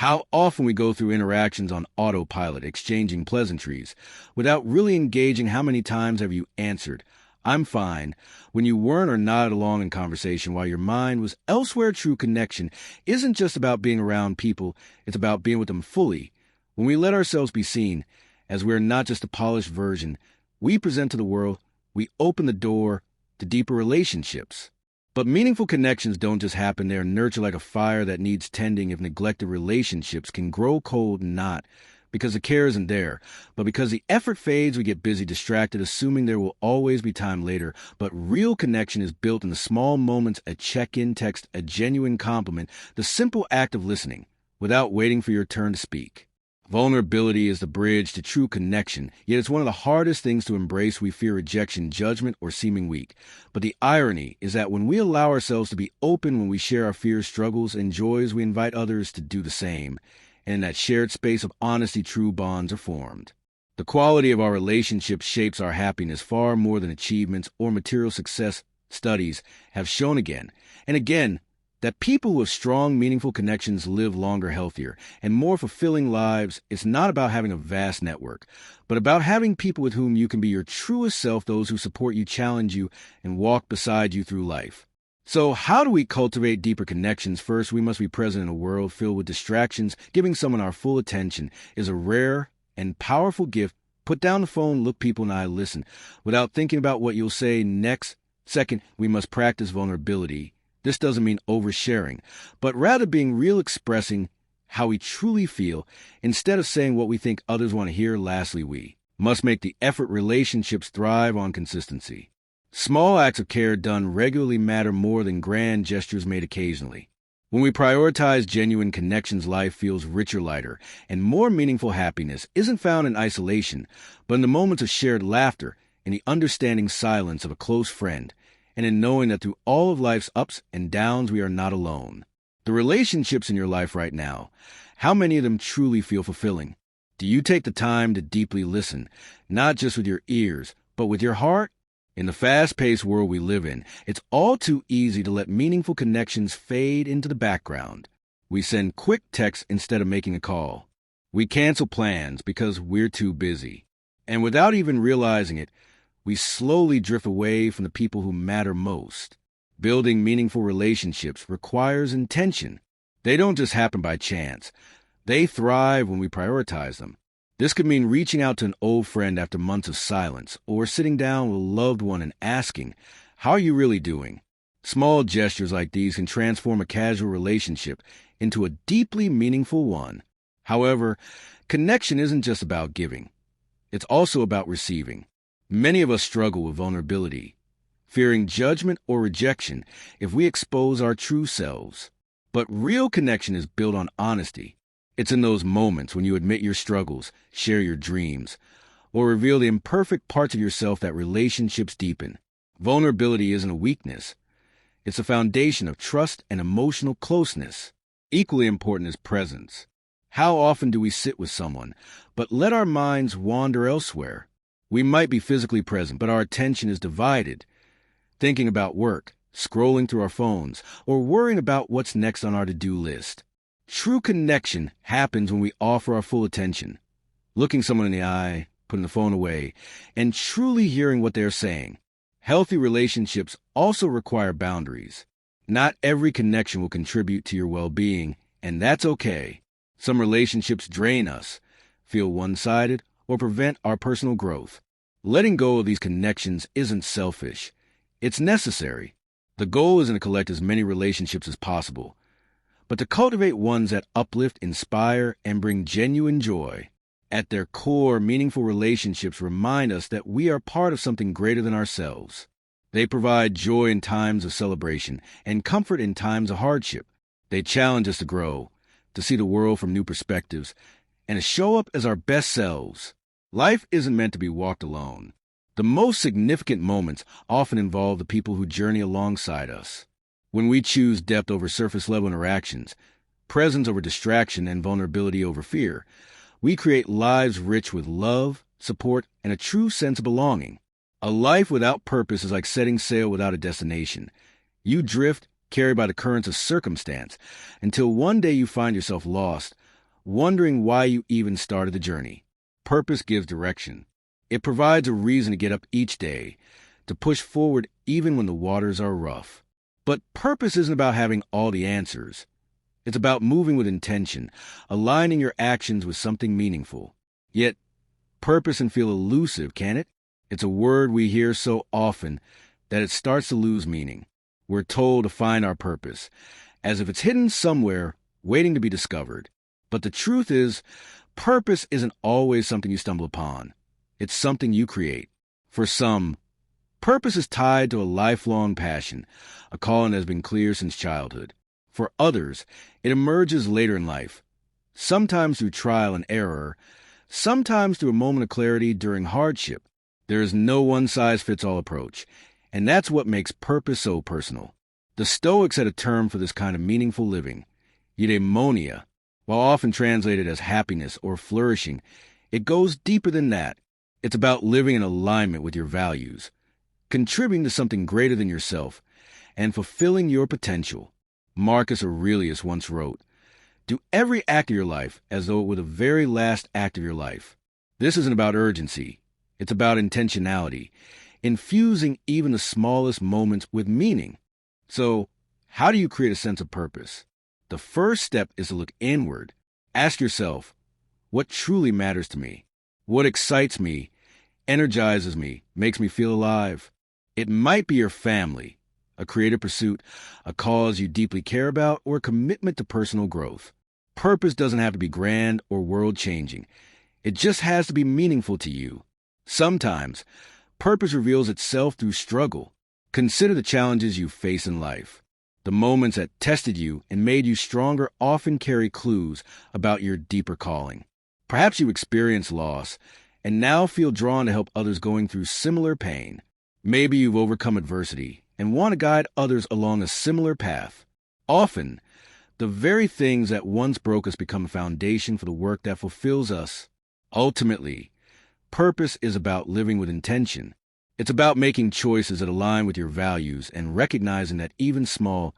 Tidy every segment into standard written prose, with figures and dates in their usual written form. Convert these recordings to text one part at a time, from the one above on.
How often we go through interactions on autopilot, exchanging pleasantries, without really engaging. How many times have you answered, "I'm fine," when you weren't, or nodded along in conversation while your mind was elsewhere? True connection isn't just about being around people, it's about being with them fully. When we let ourselves be seen, as we're not just a polished version we present to the world, we open the door to deeper relationships. But meaningful connections don't just happen, they are nurtured like a fire that needs tending. If neglected, relationships can grow cold, not because the care isn't there, but because the effort fades. We get busy, distracted, assuming there will always be time later. But real connection is built in the small moments: a check-in text, a genuine compliment, the simple act of listening without waiting for your turn to speak. Vulnerability is the bridge to true connection, yet it's one of the hardest things to embrace. We fear rejection, judgment, or seeming weak. But the irony is that when we allow ourselves to be open, when we share our fears, struggles, and joys, we invite others to do the same. And in that shared space of honesty, true bonds are formed. The quality of our relationships shapes our happiness far more than achievements or material success. Studies have shown again and again that people with strong, meaningful connections live longer, healthier, and more fulfilling lives. It's not about having a vast network, but about having people with whom you can be your truest self, those who support you, challenge you, and walk beside you through life. So how do we cultivate deeper connections? First, we must be present in a world filled with distractions. Giving someone our full attention is a rare and powerful gift. Put down the phone, look people in the eye, listen, without thinking about what you'll say next. Second, we must practice vulnerability. This doesn't mean oversharing, but rather being real, expressing how we truly feel instead of saying what we think others want to hear. Lastly, we must make the effort. Relationships thrive on consistency. Small acts of care done regularly matter more than grand gestures made occasionally. When we prioritize genuine connections, life feels richer, lighter, and more meaningful. Happiness isn't found in isolation, but in the moments of shared laughter, in the understanding silence of a close friend, and in knowing that through all of life's ups and downs, we are not alone. The relationships in your life right now, how many of them truly feel fulfilling? Do you take the time to deeply listen, not just with your ears, but with your heart? In the fast-paced world we live in, it's all too easy to let meaningful connections fade into the background. We send quick texts instead of making a call. We cancel plans because we're too busy. And without even realizing it, we slowly drift away from the people who matter most. Building meaningful relationships requires intention. They don't just happen by chance. They thrive when we prioritize them. This could mean reaching out to an old friend after months of silence, or sitting down with a loved one and asking, "How are you really doing?" Small gestures like these can transform a casual relationship into a deeply meaningful one. However, connection isn't just about giving. It's also about receiving. Many of us struggle with vulnerability, fearing judgment or rejection if we expose our true selves. But real connection is built on honesty. It's in those moments when you admit your struggles, share your dreams, or reveal the imperfect parts of yourself that relationships deepen. Vulnerability isn't a weakness. It's a foundation of trust and emotional closeness. Equally important is presence. How often do we sit with someone, but let our minds wander elsewhere? We might be physically present, but our attention is divided, thinking about work, scrolling through our phones, or worrying about what's next on our to-do list. True connection happens when we offer our full attention, looking someone in the eye, putting the phone away, and truly hearing what they're saying. Healthy relationships also require boundaries. Not every connection will contribute to your well-being, and that's okay. Some relationships drain us, feel one-sided, or prevent our personal growth. Letting go of these connections isn't selfish. It's necessary. The goal isn't to collect as many relationships as possible, but to cultivate ones that uplift, inspire, and bring genuine joy. At their core, meaningful relationships remind us that we are part of something greater than ourselves. They provide joy in times of celebration and comfort in times of hardship. They challenge us to grow, to see the world from new perspectives, and to show up as our best selves. Life isn't meant to be walked alone. The most significant moments often involve the people who journey alongside us. When we choose depth over surface-level interactions, presence over distraction, and vulnerability over fear, we create lives rich with love, support, and a true sense of belonging. A life without purpose is like setting sail without a destination. You drift, carried by the currents of circumstance, until one day you find yourself lost, wondering why you even started the journey. Purpose gives direction. It provides a reason to get up each day, to push forward even when the waters are rough. But purpose isn't about having all the answers. It's about moving with intention, aligning your actions with something meaningful. Yet, purpose can feel elusive, can it? It's a word we hear so often that it starts to lose meaning. We're told to find our purpose, as if it's hidden somewhere, waiting to be discovered. But the truth is, purpose isn't always something you stumble upon. It's something you create. For some, purpose is tied to a lifelong passion, a calling that has been clear since childhood. For others, it emerges later in life, sometimes through trial and error, sometimes through a moment of clarity during hardship. There is no one-size-fits-all approach, and that's what makes purpose so personal. The Stoics had a term for this kind of meaningful living, eudaimonia. While often translated as happiness or flourishing, it goes deeper than that. It's about living in alignment with your values, contributing to something greater than yourself, and fulfilling your potential. Marcus Aurelius once wrote, "Do every act of your life as though it were the very last act of your life." This isn't about urgency. It's about intentionality, infusing even the smallest moments with meaning. So, how do you create a sense of purpose? The first step is to look inward. Ask yourself, what truly matters to me? What excites me, energizes me, makes me feel alive? It might be your family, a creative pursuit, a cause you deeply care about, or a commitment to personal growth. Purpose doesn't have to be grand or world-changing. It just has to be meaningful to you. Sometimes, purpose reveals itself through struggle. Consider the challenges you face in life. The moments that tested you and made you stronger often carry clues about your deeper calling. Perhaps you experienced loss and now feel drawn to help others going through similar pain. Maybe you've overcome adversity and want to guide others along a similar path. Often, the very things that once broke us become a foundation for the work that fulfills us. Ultimately, purpose is about living with intention. It's about making choices that align with your values and recognizing that even small,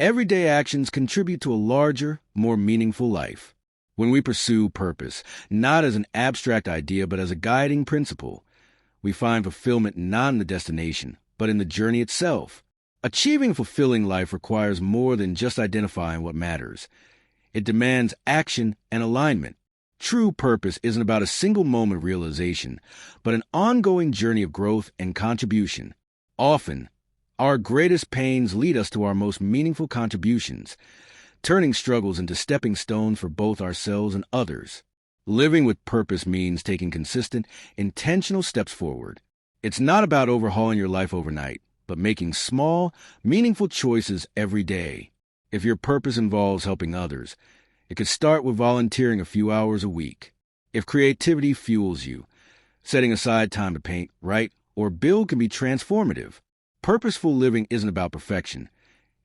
everyday actions contribute to a larger, more meaningful life. When we pursue purpose, not as an abstract idea but as a guiding principle, we find fulfillment not in the destination, but in the journey itself. Achieving a fulfilling life requires more than just identifying what matters. It demands action and alignment. True purpose isn't about a single moment of realization, but an ongoing journey of growth and contribution. Often, our greatest pains lead us to our most meaningful contributions, turning struggles into stepping stones for both ourselves and others. Living with purpose means taking consistent, intentional steps forward. It's not about overhauling your life overnight, but making small, meaningful choices every day. If your purpose involves helping others, it could start with volunteering a few hours a week. If creativity fuels you, setting aside time to paint, write, or build can be transformative. Purposeful living isn't about perfection.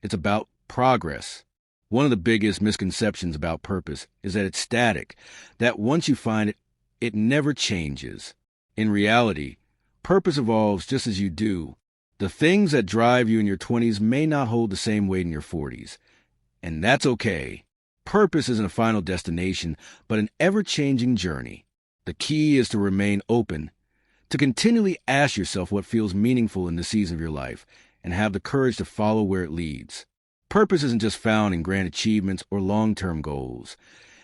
It's about progress. One of the biggest misconceptions about purpose is that it's static, that once you find it, it never changes. In reality, purpose evolves just as you do. The things that drive you in your 20s may not hold the same weight in your 40s, and that's okay. Purpose isn't a final destination, but an ever-changing journey. The key is to remain open, to continually ask yourself what feels meaningful in the season of your life, and have the courage to follow where it leads. Purpose isn't just found in grand achievements or long-term goals.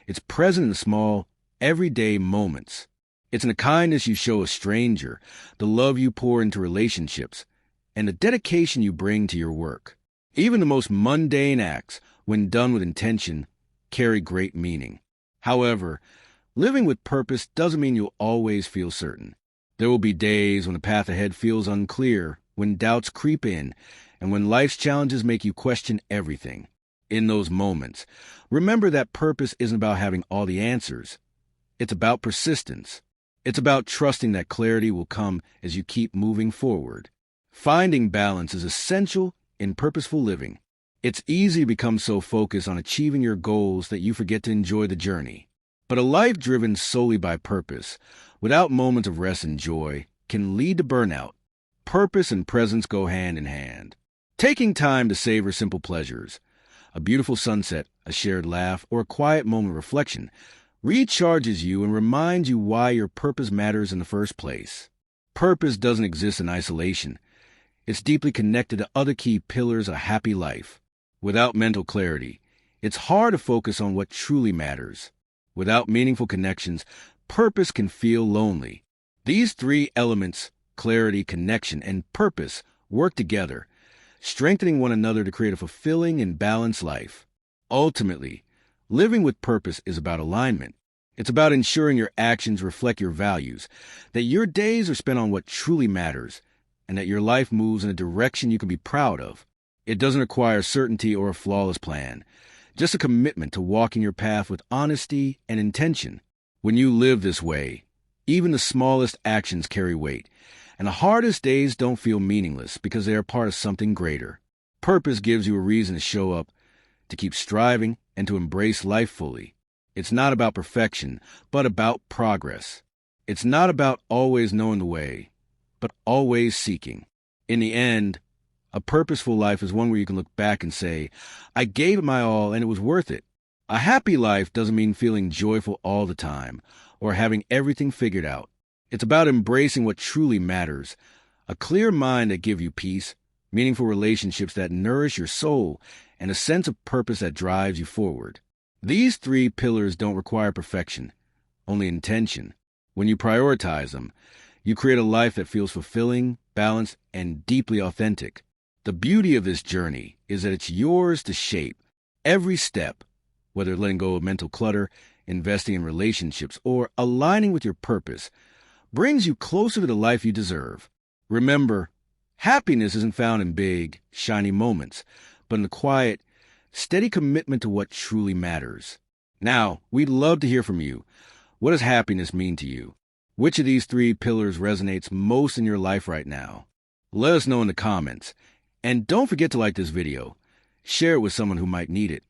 It's present in the small, everyday moments. It's in the kindness you show a stranger, the love you pour into relationships, and the dedication you bring to your work. Even the most mundane acts, when done with intention, carry great meaning. However, living with purpose doesn't mean you'll always feel certain. There will be days when the path ahead feels unclear, when doubts creep in, and when life's challenges make you question everything. In those moments, remember that purpose isn't about having all the answers. It's about persistence. It's about trusting that clarity will come as you keep moving forward. Finding balance is essential in purposeful living. It's easy to become so focused on achieving your goals that you forget to enjoy the journey. But a life driven solely by purpose, without moments of rest and joy, can lead to burnout. Purpose and presence go hand in hand. Taking time to savor simple pleasures, a beautiful sunset, a shared laugh, or a quiet moment of reflection, recharges you and reminds you why your purpose matters in the first place. Purpose doesn't exist in isolation. It's deeply connected to other key pillars of a happy life. Without mental clarity, it's hard to focus on what truly matters. Without meaningful connections, purpose can feel lonely. These three elements, clarity, connection, and purpose, work together, strengthening one another to create a fulfilling and balanced life. Ultimately, living with purpose is about alignment. It's about ensuring your actions reflect your values, that your days are spent on what truly matters, and that your life moves in a direction you can be proud of. It doesn't require certainty or a flawless plan, just a commitment to walking your path with honesty and intention. When you live this way, even the smallest actions carry weight, and the hardest days don't feel meaningless because they are part of something greater. Purpose gives you a reason to show up, to keep striving, and to embrace life fully. It's not about perfection, but about progress. It's not about always knowing the way, but always seeking. In the end, a purposeful life is one where you can look back and say, I gave it my all and it was worth it. A happy life doesn't mean feeling joyful all the time or having everything figured out. It's about embracing what truly matters, a clear mind that gives you peace, meaningful relationships that nourish your soul, and a sense of purpose that drives you forward. These three pillars don't require perfection, only intention. When you prioritize them, you create a life that feels fulfilling, balanced, and deeply authentic. The beauty of this journey is that it's yours to shape. Every step, whether letting go of mental clutter, investing in relationships, or aligning with your purpose, brings you closer to the life you deserve. Remember, happiness isn't found in big, shiny moments, but in the quiet, steady commitment to what truly matters. Now, we'd love to hear from you. What does happiness mean to you? Which of these three pillars resonates most in your life right now? Let us know in the comments. And don't forget to like this video, share it with someone who might need it,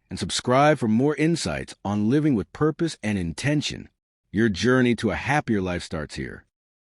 and subscribe for more insights on living with purpose and intention. Your journey to a happier life starts here.